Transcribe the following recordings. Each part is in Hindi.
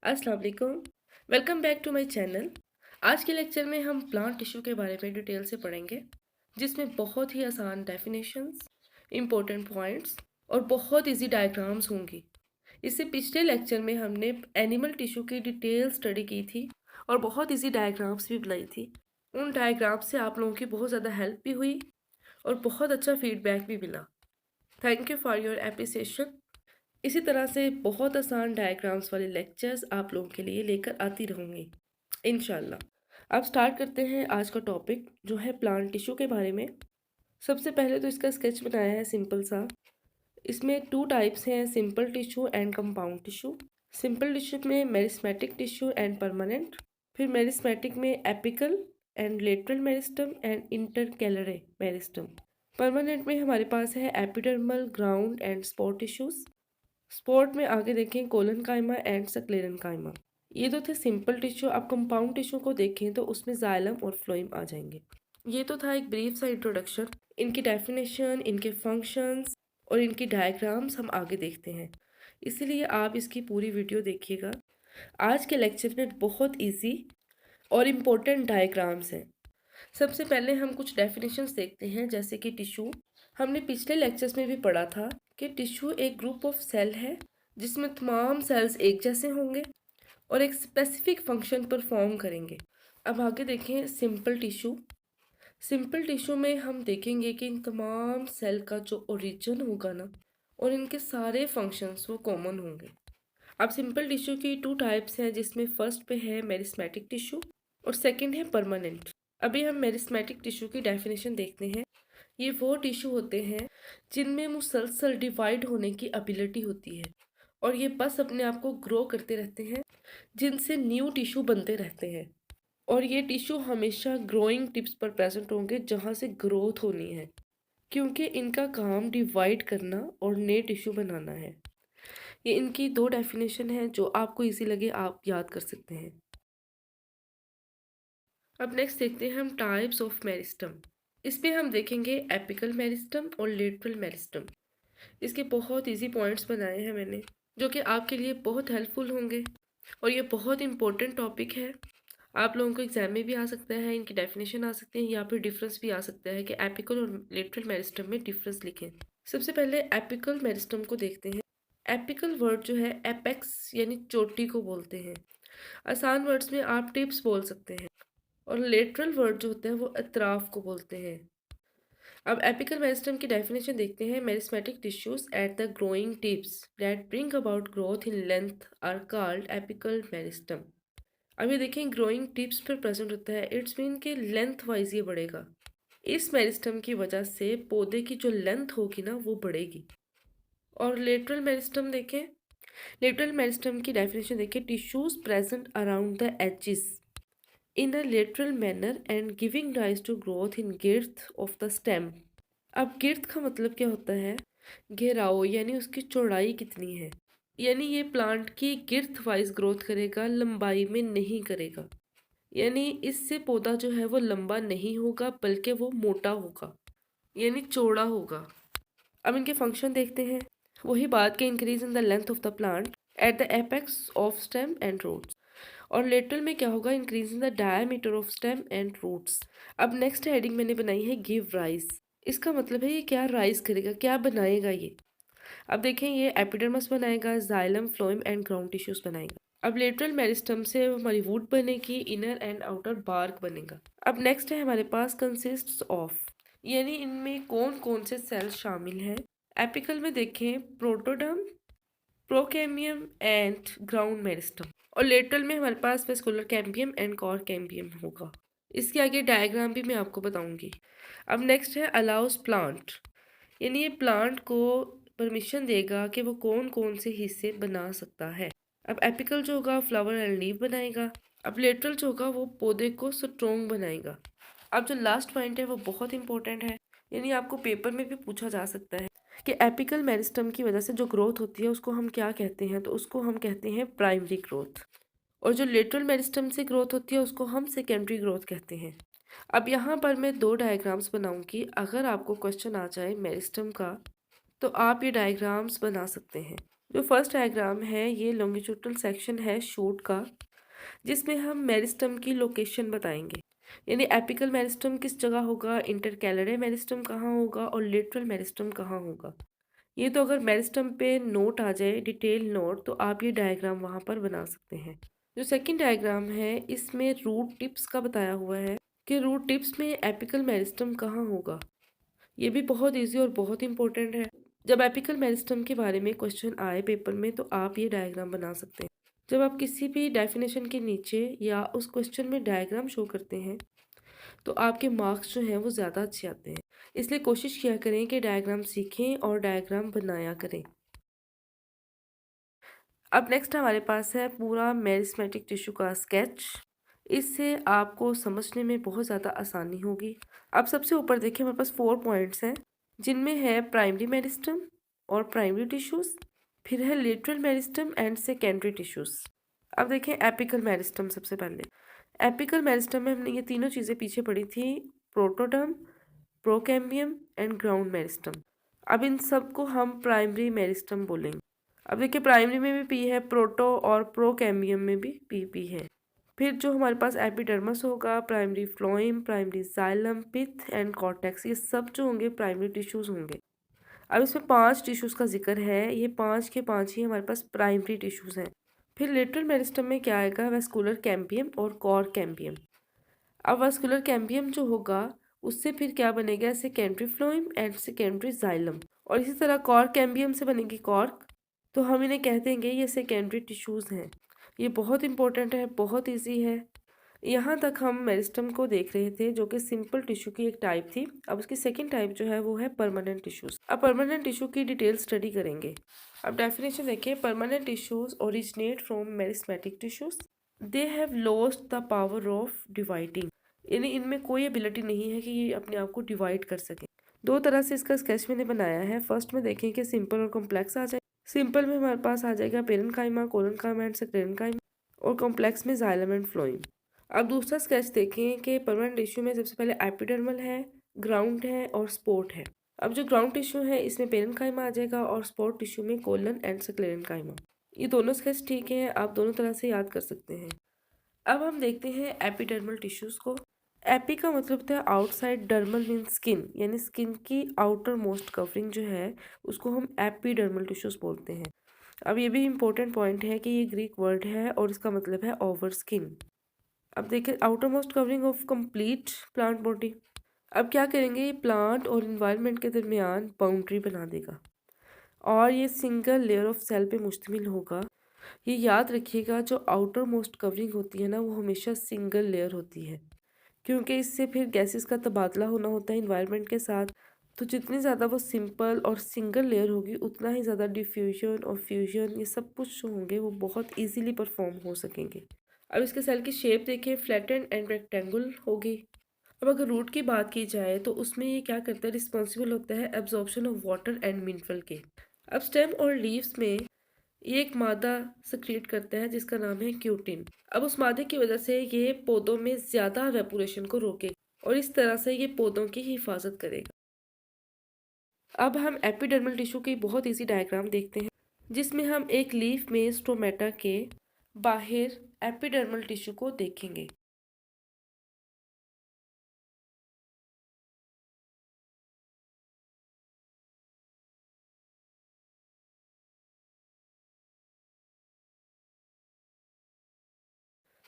अस्सलाम वालेकुम। Welcome back to my channel. आज के लेक्चर में हम प्लांट टिश्यू के बारे में डिटेल से पढ़ेंगे, जिसमें बहुत ही आसान डेफिनेशंस, इम्पोर्टेंट पॉइंट्स और बहुत इजी डायग्राम्स होंगी। इससे पिछले लेक्चर में हमने एनिमल टिश्यू की डिटेल स्टडी की थी और बहुत इजी डायग्राम्स भी बनाई थी। उन डायग्राम्स से आप लोगों की बहुत ज़्यादा हेल्प भी हुई और बहुत अच्छा फीडबैक भी मिला। Thank you for your appreciation. इसी तरह से बहुत आसान डायग्राम्स वाले लेक्चर्स आप लोगों के लिए लेकर आती रहूँगी इंशाल्लाह। अब स्टार्ट करते हैं आज का टॉपिक, जो है प्लांट टिश्यू के बारे में। सबसे पहले तो इसका स्केच बनाया है सिंपल सा। इसमें टू टाइप्स हैं, simple tissue and compound tissue. Simple tissue में मेरिस्मेटिक टिश्यू एंड परमानेंट, फिर मेरिस्मेटिक में apical and lateral meristem and intercalary meristem. Permanent में हमारे पास है epidermal, ground and spot tissues. Spot में आगे देखें कोलन काइमा एंड सक्लेरन काइमा। ये तो थे सिंपल टिश्यू। अब कंपाउंड टिश्यू को देखें तो उसमें जाइलम और फ्लोएम आ जाएंगे। ये तो था एक ब्रीफ सा इंट्रोडक्शन। इनकी डेफिनेशन, इनके फंक्शंस और इनकी डायग्राम्स हम आगे देखते हैं, इसीलिए आप इसकी पूरी वीडियो देखिएगा। आज के लेक्चर में बहुत इजी और इम्पोर्टेंट डायग्राम्स हैं। सबसे पहले हम कुछ डेफिनेशंस देखते हैं, जैसे कि टिश्यू। हमने पिछले लेक्चर्स में भी पढ़ा था कि टिश्यू एक ग्रुप ऑफ सेल है जिसमें तमाम सेल्स एक जैसे होंगे और एक स्पेसिफिक फंक्शन परफॉर्म करेंगे। अब आगे देखें सिंपल टिश्यू। सिंपल टिश्यू में हम देखेंगे कि इन तमाम सेल का जो ओरिजिन होगा ना, और इनके सारे फंक्शंस वो कॉमन होंगे। अब सिंपल टिश्यू की टू टाइप्स हैं, जिसमें फर्स्ट पे है मेरिस्मेटिक टिश्यू और सेकंड है परमानेंट। अभी हम मेरिस्मेटिक टिश्यू की डेफिनेशन देखते हैं। ये वो टिश्यू होते हैं जिनमें मुसलसल डिवाइड होने की एबिलिटी होती है और ये बस अपने आप को ग्रो करते रहते हैं, जिनसे न्यू टिश्यू बनते रहते हैं। और ये टिश्यू हमेशा ग्रोइंग टिप्स पर प्रेजेंट होंगे जहाँ से ग्रोथ होनी है, क्योंकि इनका काम डिवाइड करना और नए टिश्यू बनाना है। ये इनकी दो डेफिनेशन है, जो आपको इजी लगे आप याद कर सकते हैं। अब नेक्स्ट देखते हैं हम टाइप्स ऑफ मेरिस्टम। इसमें हम देखेंगे एपिकल मेरिस्टम और लेटरल मेरिस्टम। इसके बहुत इजी पॉइंट्स बनाए हैं मैंने, जो कि आपके लिए बहुत हेल्पफुल होंगे और ये बहुत इंपॉर्टेंट टॉपिक है। आप लोगों को एग्जाम में भी आ सकता है, इनकी डेफिनेशन आ सकते हैं या फिर डिफरेंस भी आ सकता है कि एपिकल और लेटरल मेरिस्टम में डिफरेंस लिखें। सबसे पहले एपिकल मेरिस्टम को देखते हैं। एपिकल वर्ड जो है एपेक्स यानी चोटी को बोलते हैं। आसान वर्ड्स में आप टिप्स बोल सकते हैं। और लेटरल वर्ड जो होता है वो अतराफ को बोलते हैं। अब एपिकल मेरिस्टम की डेफिनेशन देखते हैं। Meristematic tissues at the growing tips that bring about growth in length are called apical meristem. अब ये देखें ग्रोइंग टिप्स पर प्रेजेंट होता है, इट्स मीन के लेंथ वाइज ये बढ़ेगा। इस मेरिस्टम की वजह से पौधे की जो लेंथ होगी ना वो बढ़ेगी। और लेटरल मेरिस्टम देखें। लेटरल मेरिस्टम की डेफिनेशन देखें। Tissues present around the edges in a lateral manner and giving rise to growth in girth of the stem। अब girth का मतलब क्या होता है? घेराव, यानी उसकी चौड़ाई कितनी है। यानी ये प्लांट की girth वाइज ग्रोथ करेगा, लंबाई में नहीं करेगा। यानी इससे पौधा जो है वो लंबा नहीं होगा बल्कि वो मोटा होगा, यानी चौड़ा होगा। अब इनके फंक्शन देखते हैं। वही बात के increase in the length of the plant at the apex of stem and roots. और लेटरल में क्या होगा? Increase in the diameter of stem and roots. अब नेक्स्ट हेडिंग मैंने बनाई है गिव राइज। इसका मतलब है ये क्या राइज करेगा, क्या बनाएगा ये। अब देखें ये एपिडर्मस बनाएगा, xylem, phloem and ground tissues बनाएगा। अब लेटरल मेरिस्टम से हमारी वुड बनेगी, इनर एंड आउटर बार्क बनेगा। अब नेक्स्ट है हमारे पास कंसिस्ट्स ऑफ, यानी इनमें कौन कौन से सेल्स शामिल हैं। एपिकल में देखें protoderm, procambium and ground meristem. और लेटरल में हमारे पास vascular cambium and cork cambium होगा। इसके आगे डायग्राम भी मैं आपको बताऊंगी। अब नेक्स्ट है अलाउस प्लांट, यानी ये प्लांट को परमिशन देगा कि वो कौन कौन से हिस्से बना सकता है। अब एपिकल जो होगा फ्लावर एंड लीव बनाएगा। अब लेटरल जो होगा वो पौधे को स्ट्रोंग बनाएगा। अब जो लास्ट पॉइंट है वो बहुत इंपॉर्टेंट है, यानी आपको पेपर में भी पूछा जा सकता है कि एपिकल मेरिस्टम की वजह से जो ग्रोथ होती है उसको हम क्या कहते हैं, तो उसको हम कहते हैं प्राइमरी ग्रोथ। और जो लेटरल मेरिस्टम से ग्रोथ होती है उसको हम सेकेंडरी ग्रोथ कहते हैं। अब यहाँ पर मैं दो डायग्राम्स बनाऊंगी। अगर आपको क्वेश्चन आ जाए मेरिस्टम का तो आप ये डायग्राम्स बना सकते हैं। जो फर्स्ट डायग्राम है ये लॉन्गिट्यूडनल सेक्शन है शूट का, जिसमें हम मेरिस्टम की लोकेशन बताएंगे, यानी एपिकल मेरिस्टम किस जगह होगा, इंटरकैलरी मेरिस्टम कहाँ होगा और लेटरल मेरिस्टम कहाँ होगा। ये तो अगर मेरिस्टम पे नोट आ जाए, डिटेल नोट, तो आप ये डायग्राम वहाँ पर बना सकते हैं। जो सेकंड डायग्राम है इसमें रूट टिप्स का बताया हुआ है कि रूट टिप्स में एपिकल मेरिस्टम कहाँ होगा। ये भी बहुत इजी और बहुत इंपॉर्टेंट है। जब एपिकल मेरिस्टम के बारे में क्वेश्चन आए पेपर में तो आप ये डायग्राम बना सकते हैं। जब आप किसी भी डेफिनेशन के नीचे या उस क्वेश्चन में डायग्राम शो करते हैं तो आपके मार्क्स जो हैं वो ज़्यादा अच्छे आते हैं। इसलिए कोशिश किया करें कि डायग्राम सीखें और डायग्राम बनाया करें। अब नेक्स्ट हमारे पास है पूरा मेरिस्मेटिक टिश्यू का स्केच। इससे आपको समझने में बहुत ज़्यादा आसानी होगी। अब सबसे ऊपर देखिए हमारे पास 4 पॉइंट्स हैं, जिनमें है प्राइमरी मेरिस्टम और प्राइमरी टिश्यूज़, फिर है lateral meristem and secondary tissues. अब देखें एपिकल मेरिस्टम। सबसे पहले एपिकल मेरिस्टम में हमने ये तीनों चीज़ें पीछे पढ़ी थी, protoderm, procambium and ground meristem. अब इन सब को हम प्राइमरी मेरिस्टम बोलेंगे। अब देखिए प्राइमरी में भी पी है, प्रोटो और प्रोकैम्बियम में भी पी है। फिर जो हमारे पास एपिडर्मस होगा, primary phloem, primary xylem, pith and cortex, ये सब जो होंगे प्राइमरी टिश्यूज होंगे। अब इसमें 5 टिश्यूज का जिक्र है, ये 5 के 5 ही हमारे पास प्राइमरी टिश्यूज हैं। फिर लेटरल मेरिस्टम में क्या आएगा, वेस्कुलर कैम्बियम और कॉर कैम्बियम। अब वेस्कुलर कैम्बियम जो होगा उससे फिर क्या बनेगा, secondary phloem and secondary xylem. और इसी तरह कॉर कैम्बियम से बनेगी कॉर्क। तो हम इन्हें कह देंगे ये सेकेंडरी टिश्यूज़ हैं। ये बहुत इंपॉर्टेंट है, बहुत इजी है। यहाँ तक हम मेरिस्टम को देख रहे थे जो कि सिंपल टिश्यू की एक टाइप थी। अब उसकी सेकंड टाइप जो है वो है परमानेंट टिश्यूज। अब परमानेंट टिश्यू की डिटेल स्टडी करेंगे। अब डेफिनेशन देखिए, permanent tissues originate from meristematic tissues, they have lost the power of dividing, यानी इनमें कोई एबिलिटी नहीं है कि ये अपने आप को डिवाइड कर सके। दो तरह से इसका स्केच मैंने बनाया है। फर्स्ट में देखें कि सिंपल और कॉम्प्लेक्स आ जाए। सिंपल में हमारे पास आ जाएगा पेरेन्काइमा, कोलेनकाइमा एंड सेक्रेनकाइमा, और कॉम्प्लेक्स में जाइलम एंड फ्लोएम। अब दूसरा स्केच देखें कि परमानेंट टिश्यू में सबसे पहले एपिडर्मल है, ग्राउंड है और स्पोर्ट है। अब जो ग्राउंड टिश्यू है इसमें पेरेन्काइमा आ जाएगा और स्पोर्ट टिश्यू में कोलन एंड सेक्लेरेन्काइमा। ये दोनों स्केच ठीक हैं, आप दोनों तरह से याद कर सकते हैं। अब हम देखते हैं एपिडर्मल टिश्यूज को। एपी का मतलब होता है आउटसाइड, डर्मल मीन स्किन, यानी स्किन की आउटर मोस्ट कवरिंग जो है उसको हम एपिडर्मल टिश्यूज बोलते हैं। अब ये भी इम्पोर्टेंट पॉइंट है कि ये ग्रीक वर्ड है और इसका मतलब है ओवर स्किन। अब देखिए outer most covering of complete plant body. अब क्या करेंगे, ये प्लांट और इन्वायरमेंट के दरमियान बाउंड्री बना देगा और ये सिंगल लेयर ऑफ सेल पे मुश्तमिल होगा। ये याद रखिएगा, जो आउटर मोस्ट कवरिंग होती है ना वो हमेशा सिंगल लेयर होती है, क्योंकि इससे फिर गैसेस का तबादला होना होता है इन्वायरमेंट के साथ। तो जितनी ज़्यादा वो सिंपल और सिंगल लेयर होगी उतना ही ज़्यादा डिफ्यूजन और फ्यूजन ये सब कुछ जो होंगे वो बहुत इजीली परफॉर्म हो सकेंगे। अब इसके सेल की शेप देखिए, फ्लैटेंड एंड रेक्टेंगल होगी। अब अगर रूट की बात की जाए तो उसमें ये क्या करता है, रिस्पॉन्सिबल होता है absorption of water and mineral के। अब स्टेम और लीव्स में ये एक मादा सक्रिएट करता है जिसका नाम है क्यूटिन। अब उस मादे की वजह से ये पौधों में ज़्यादा वेपोरेशन को रोकेगा और इस तरह से ये पौधों की हिफाजत करेगा। अब हम एपिडर्मल टिश्यू की बहुत इजी डायग्राम देखते हैं, जिसमें हम एक लीफ में स्टोमेटा के बाहर एपिडर्मल टिश्यू को देखेंगे।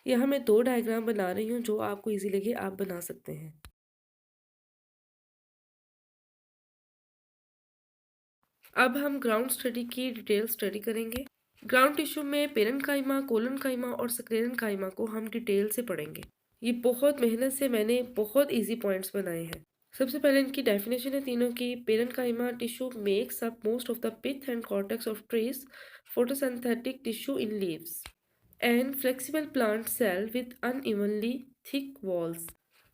यहाँ मैं 2 डायग्राम बना रही हूँ, जो आपको इजी लगे आप बना सकते हैं। अब हम ग्राउंड स्टडी की डिटेल स्टडी करेंगे। ग्राउंड टिश्यू में पेरेन्काइमा, कोलेनकाइमा और सेक्रेनकाइमा को हम डिटेल से पढ़ेंगे। ये बहुत मेहनत से मैंने बहुत इजी पॉइंट्स बनाए हैं। सबसे पहले इनकी डेफिनेशन है तीनों की। Parenchyma tissue makes up most of the pith and cortex of trees, photosynthetic tissue in leaves and flexible plant cell with unevenly thick walls.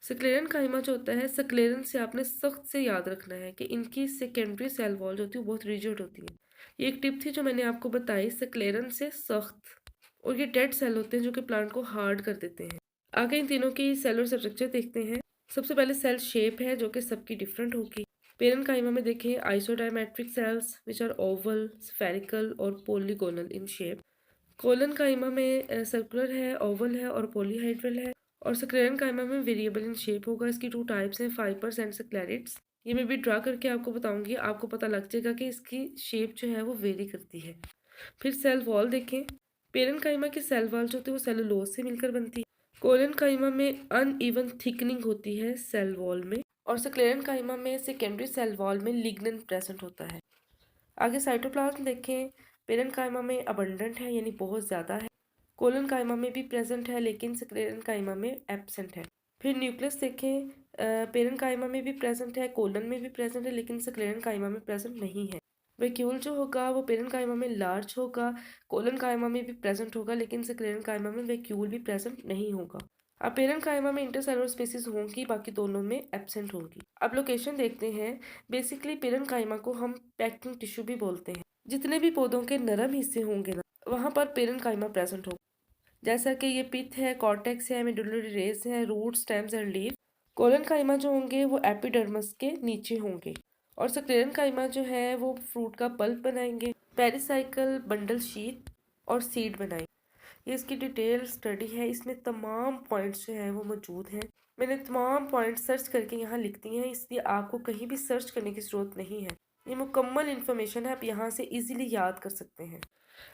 Sclerenchyma जो होता है, सक्लेरन से आपने सख्त से याद रखना है कि इनकी सेकेंडरी सेल वॉल जो होती है वो बहुत रिजिड होती है। ये एक टिप थी जो मैंने आपको बताई, सक्लेरन से सख्त। और ये डेड सेल होते हैं जो कि प्लांट को हार्ड कर देते हैं। आगे इन तीनों की सेलुलर स्ट्रक्चर देखते हैं। सबसे पहले सेल शेप है जो कि सबकी डिफरेंट होगी। पेरेन्काइमा में देखें isodiametric cells which are oval, spherical और पोलीगोनल इन शेप। कोलनकाइमा में सर्कुलर है, ओवल है और पॉलीहाइड्रल है। और स्क्लेरेनकाइमा में वेरिएबल इन शेप होगा। इसकी 2 टाइप्स हैं, फाइपर्स एंड स्क्लेरेट्स। ये मैं भी ड्रा करके आपको बताऊंगी, आपको पता लग जाएगा कि इसकी शेप जो है वो वेरी करती है। फिर सेल वॉल देखें। पेरेन्काइमा की सेल वॉल जो होती है वो सेलुलोज से मिलकर बनती है। कोलनकाइमा में अनइवन थिकनिंग होती है सेल वॉल में। और स्क्लेरेनकाइमा में सेकेंडरी सेल वॉल में लिग्नन प्रेजेंट होता है। आगे साइटोप्लाज्म देखें। पेरेन्काइमा में अबंडेंट है यानी बहुत ज़्यादा है। कोलनकाइमा में भी प्रेजेंट है लेकिन स्क्लेरेनकाइमा में एब्सेंट है। फिर न्यूक्लियस देखें। पेरेन्काइमा में भी प्रेजेंट है, कोलन में भी प्रेजेंट है लेकिन स्क्लेरेनकाइमा में प्रेजेंट नहीं है। वैक्यूल जो होगा वो पेरेन्काइमा में लार्ज होगा, कोलनकाइमा में भी प्रेजेंट होगा लेकिन स्क्लेरेनकाइमा में वैक्यूल भी प्रेजेंट नहीं होगा। अब पेरेन्काइमा में इंटरसेलुलर स्पेसिस होंगी, बाकी दोनों में एब्सेंट होंगी। अब लोकेशन देखते हैं। बेसिकली पेरेन्काइमा को हम पैकिंग टिश्यू भी बोलते हैं। जितने भी पौधों के नरम हिस्से होंगे ना, वहाँ पर पेरेन्काइमा प्रेजेंट होगा। जैसा कि ये पिथ है, कॉर्टेक्स है, मेडुलरी रेस है, root, stems and leaf. Collenchyma जो होंगे वो एपिडर्मिस के नीचे होंगे। और स्क्लेरेनकाइमा जो है वो फ्रूट का पल्प बनाएंगे, पेरिसाइकल, बंडल शीथ और सीड बनाएंगे। ये इसकी डिटेल स्टडी है, इसमें तमाम पॉइंट्स जो हैं वो मौजूद हैं। मैंने तमाम पॉइंट्स सर्च करके यहाँ लिख दी हैं, इसलिए आपको कहीं भी सर्च करने की ज़रूरत नहीं है। ये मुकम्मल इन्फॉर्मेशन है, आप यहाँ से इजीली याद कर सकते हैं।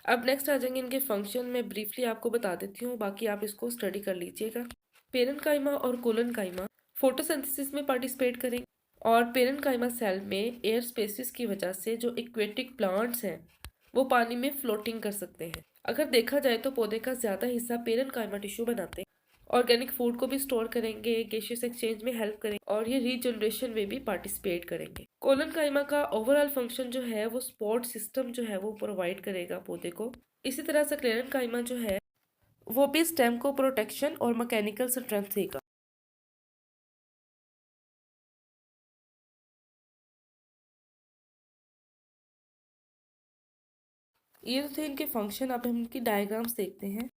अब नेक्स्ट आ जाएंगे इनके फंक्शन। मैं ब्रीफली आपको बता देती हूँ, बाकी आप इसको स्टडी कर लीजिएगा। पेरेन्काइमा और कोलनकाइमा फोटोसिंथेसिस में पार्टिसिपेट करेंगे। और पेरेन्काइमा सेल में एयर स्पेसिस की वजह से जो एक्वेटिक प्लांट्स हैं वो पानी में फ्लोटिंग कर सकते हैं। अगर देखा जाए तो पौधे का ज़्यादा हिस्सा पेरेन्काइमा टिश्यू बनाते हैं। ऑर्गेनिक फूड को भी स्टोर करेंगे, गैसियस एक्सचेंज में हेल्प करेंगे और ये रीजनरेशन में भी पार्टिसिपेट करेंगे। कोलनकाइमा का ओवरऑल फंक्शन जो है वो सपोर्ट सिस्टम जो है वो प्रोवाइड करेगा पौधे को। इसी तरह से स्क्लेरेनकाइमा जो है वो भी स्टेम को प्रोटेक्शन और मैकेनिकल स्ट्रेंथ देगा। ये तो थे इनके फंक्शन। अब हम इनकी डायग्राम्स देखते हैं।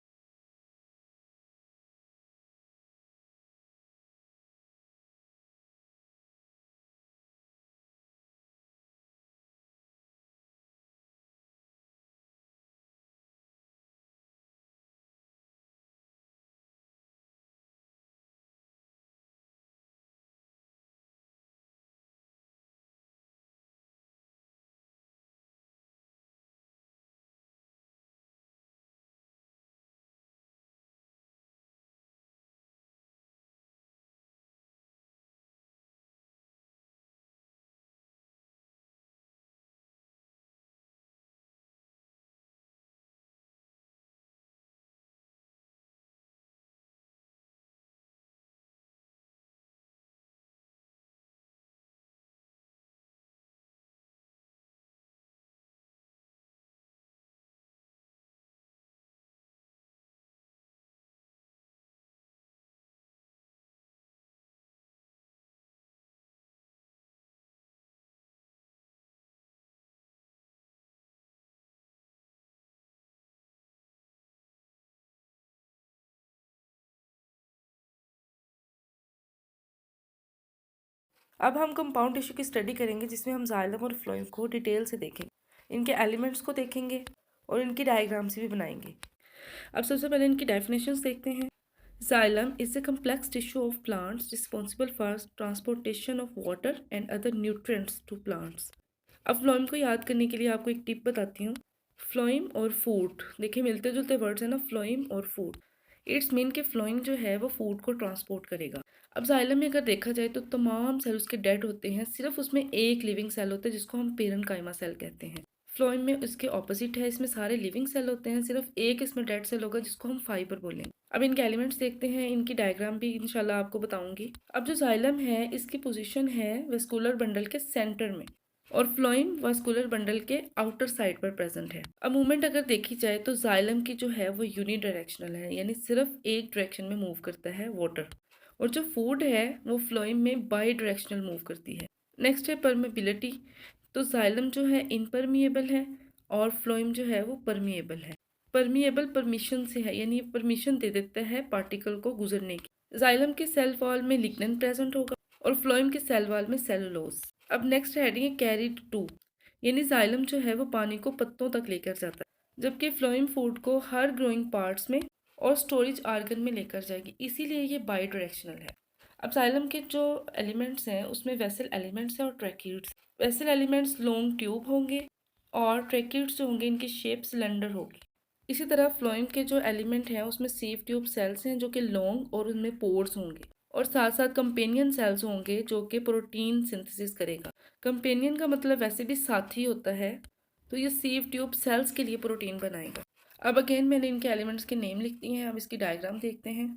अब हम कंपाउंड टिश्यू की स्टडी करेंगे जिसमें हम जाइलम और फ्लोएम को डिटेल से देखेंगे, इनके एलिमेंट्स को देखेंगे और इनकी डायग्राम्स भी बनाएंगे। अब सबसे पहले इनकी डेफिनेशंस देखते हैं। Xylem is a complex tissue of plants responsible for transportation of water and other nutrients to plants. अब फ्लोएम को याद करने के लिए आपको एक टिप बताती हूँ। फ्लोएम और फूड, देखिए मिलते जुलते वर्ड्स हैं ना, फ्लोएम और फूड। इट्स मीन के फ्लोएम जो है वो फूड को ट्रांसपोर्ट करेगा। अब जाइलम में अगर देखा जाए तो तमाम सेल उसके डेड होते हैं, सिर्फ उसमें एक लिविंग सेल होता है जिसको हम पेरेन्काइमा सेल कहते हैं। फ्लोएम में इसके ऑपोजिट है, इसमें सारे लिविंग सेल होते हैं, सिर्फ एक इसमें डेड सेल होगा जिसको हम फाइबर बोलेंगे। अब इनके एलिमेंट्स देखते हैं, इनकी डायग्राम भी इंशाल्लाह आपको बताऊंगी। अब जो जाइलम है इसकी पोजीशन है वेस्कुलर बंडल के सेंटर में और फ्लोएम वास्कुलर बंडल के आउटर साइड पर प्रेजेंट है। अब मूवमेंट अगर देखी जाए तो जाइलम की जो है वो यूनिडायरेक्शनल है, यानी सिर्फ एक डायरेक्शन में मूव करता है वाटर। और जो फूड है वो फ्लोएम में बाई डायरेक्शनल मूव करती है। नेक्स्ट है परमेबिलिटी। तो जाइलम जो है इनपरमिएबल है और फ्लोएम जो है वो परमिएबल है। परमिएबल परमिशन से है, यानी परमिशन दे देता है पार्टिकल को गुजरने की। जाइलम के सेल वॉल में लिग्नन प्रेजेंट होगा और फ्लोएम के सेल वॉल में सेलुलोज। अब नेक्स्ट हेडिंग है कैरीड टू, यानी जाइलम जो है वो पानी को पत्तों तक लेकर जाता है, जबकि फ्लोएम फूड को हर ग्रोइंग पार्ट्स में और स्टोरेज आर्गन में लेकर जाएगी, इसीलिए ये बाई डायरेक्शनल है। अब जाइलम के जो एलिमेंट्स हैं उसमें वेसल एलिमेंट्स हैं और ट्रैक्यूट्स। वेसल एलिमेंट्स लॉन्ग ट्यूब होंगे और ट्रैक्यूट्स जो होंगे इनकी शेप सिलेंडर होगी। इसी तरह फ्लोएम के जो एलिमेंट हैं उसमें सेफ ट्यूब सेल्स हैं जो कि लॉन्ग और उनमें पोर्स होंगे, और साथ साथ कंपेनियन सेल्स होंगे जो कि प्रोटीन सिंथेसिस करेगा। कंपेनियन का मतलब वैसे भी साथी होता है, तो ये सेफ ट्यूब सेल्स के लिए प्रोटीन बनाएगा। अब अगेन मैंने इनके एलिमेंट्स के नेम लिख दिए हैं, अब इसकी डायग्राम देखते हैं।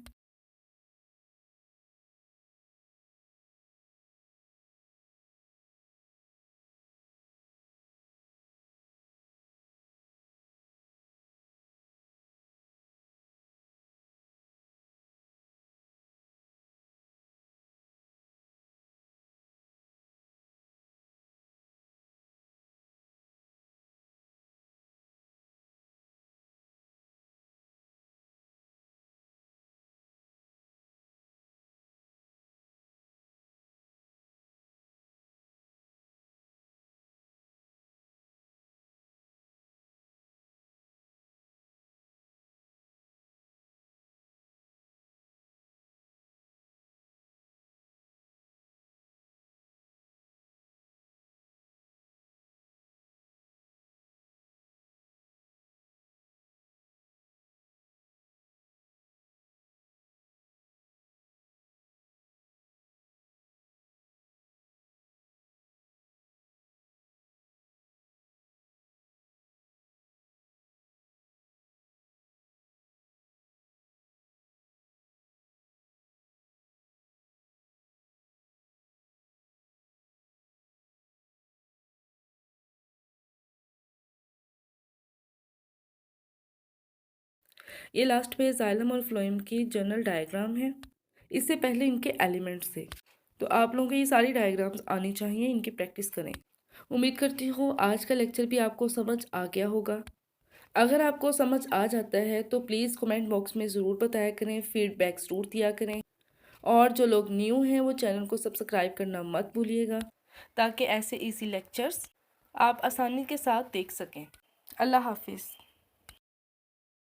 ये लास्ट पे जाइलम और फ्लोएम की जनरल डायग्राम है, इससे पहले इनके एलिमेंट्स थे। तो आप लोगों को ये सारी डायग्राम्स आनी चाहिए, इनकी प्रैक्टिस करें। उम्मीद करती हूँ आज का लेक्चर भी आपको समझ आ गया होगा। अगर आपको समझ आ जाता है तो प्लीज़ कमेंट बॉक्स में ज़रूर बताया करें, फीडबैक ज़रूर दिया करें, और जो लोग न्यू हैं वो चैनल को सब्सक्राइब करना मत भूलिएगा, ताकि ऐसे इजी लेक्चर्स आप आसानी के साथ देख सकें। अल्लाह हाफिज़।